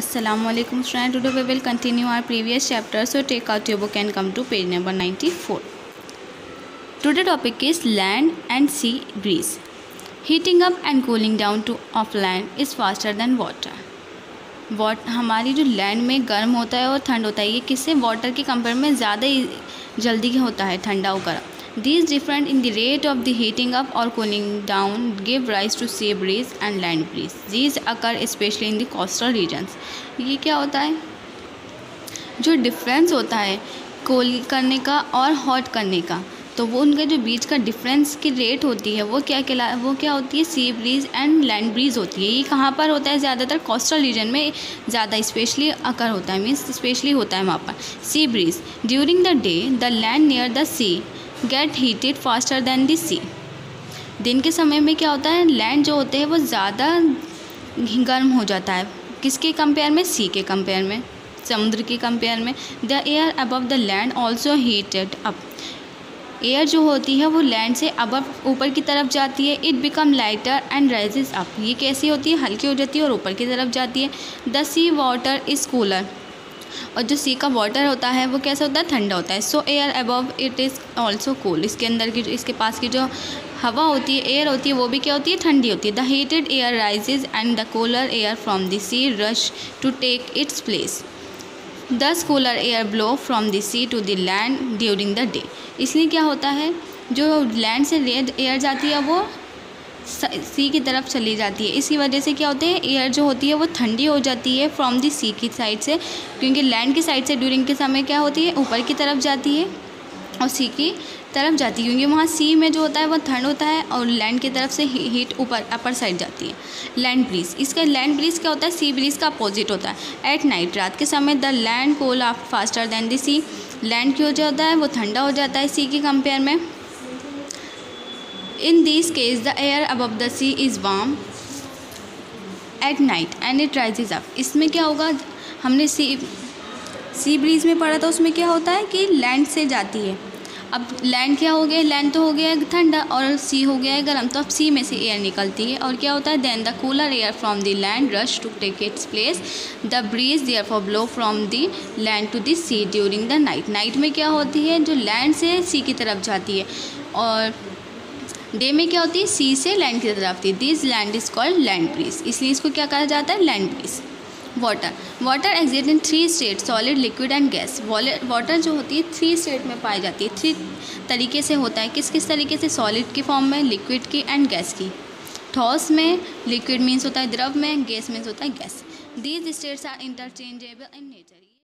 Assalamualaikum students. Today we will continue our previous chapter. So take out your book and come to page number 94. Today topic is land and sea breeze. Heating up and cooling down of land is faster than water. हमारी जो land में गर्म होता है और ठंड होता है, ये किससे वाटर के कंपेयर में ज़्यादा जल्दी होता है ठंडा होकर. These different in the rate of the heating up or cooling down give rise to sea breeze and land breeze. These occur especially in the coastal regions. ये क्या होता है, जो डिफरेंस होता है कूल करने का और हॉट करने का, तो वो उनका जो बीच का डिफरेंस की रेट होती है वो क्या होती है, sea breeze and land breeze होती है. ये कहाँ पर होता है, ज़्यादातर कोस्टल रीजन में ज़्यादा स्पेशली अकर होता है, मीन्स स्पेशली होता है वहाँ पर. Sea breeze during the day the land near the sea get heated faster than the sea. दिन के समय में क्या होता है, लैंड जो होते हैं वो ज़्यादा गर्म हो जाता है. किसके कंपेयर में, सी के कंपेयर में, समुद्र के कंपेयर में. The air above the land also heated up. Air जो होती है वो लैंड से अबव ऊपर की तरफ जाती है. It become lighter and rises up. ये कैसी होती है, हल्की हो जाती है और ऊपर की तरफ जाती है. The sea water is cooler. और जो सी का वाटर होता है वो कैसा होता है, ठंडा होता है. सो air above it is also cool. इसके अंदर की इसके पास की जो हवा होती है, एयर होती है, वो भी क्या होती है, ठंडी होती है. The heated air rises and the cooler air from the sea rush to take its place. Thus cooler air blow from the sea to the land during the day. इसलिए क्या होता है, जो लैंड से एयर जाती है वो सी की तरफ चली जाती है. इसकी वजह से क्या होता है, एयर जो होती है वो ठंडी हो जाती है फ्रॉम दी सी की साइड से, क्योंकि लैंड की साइड से ड्यूरिंग के समय क्या होती है, ऊपर की तरफ जाती है और सी की तरफ जाती है, क्योंकि वहाँ सी में जो होता है वो ठंड होता है और लैंड की तरफ से हीट ऊपर अपर साइड जाती है. लैंड ब्रीज, इसका लैंड ब्रीज क्या होता है, सी ब्रीज का अपोजिट होता है. एट नाइट, रात के समय the land cool off faster than the sea. Land क्यों जाता है, वो ठंडा हो जाता है सी के कंपेयर में. In this case the air above the sea is warm at night and it rises up. इसमें क्या होगा, हमने सी ब्रीज में पढ़ा था, उसमें क्या होता है कि लैंड से जाती है. अब लैंड क्या हो गया, लैंड तो हो गया है ठंडा और सी हो गया है गर्म, तो अब सी में से एयर निकलती है और क्या होता है, then the cooler air from the land rush to take its place. The breeze therefore blow from the land to the sea during the night. Night में क्या होती है, जो लैंड से सी की तरफ जाती है और डे में क्या होती है, सी से लैंड की तरफ आती है. This land is called land breeze. इसलिए इसको क्या कहा जाता है, land breeze. Water exist in 3 state, solid, liquid and gas. Water जो होती है 3 स्टेट में पाई जाती है. 3 तरीके से होता है. किस तरीके से, सॉलिड की फॉर्म में, लिक्विड की एंड गैस की. ठोस में, लिक्विड मीन्स होता है द्रव में, गैस मीन्स होता है gas. These states are interchangeable in nature.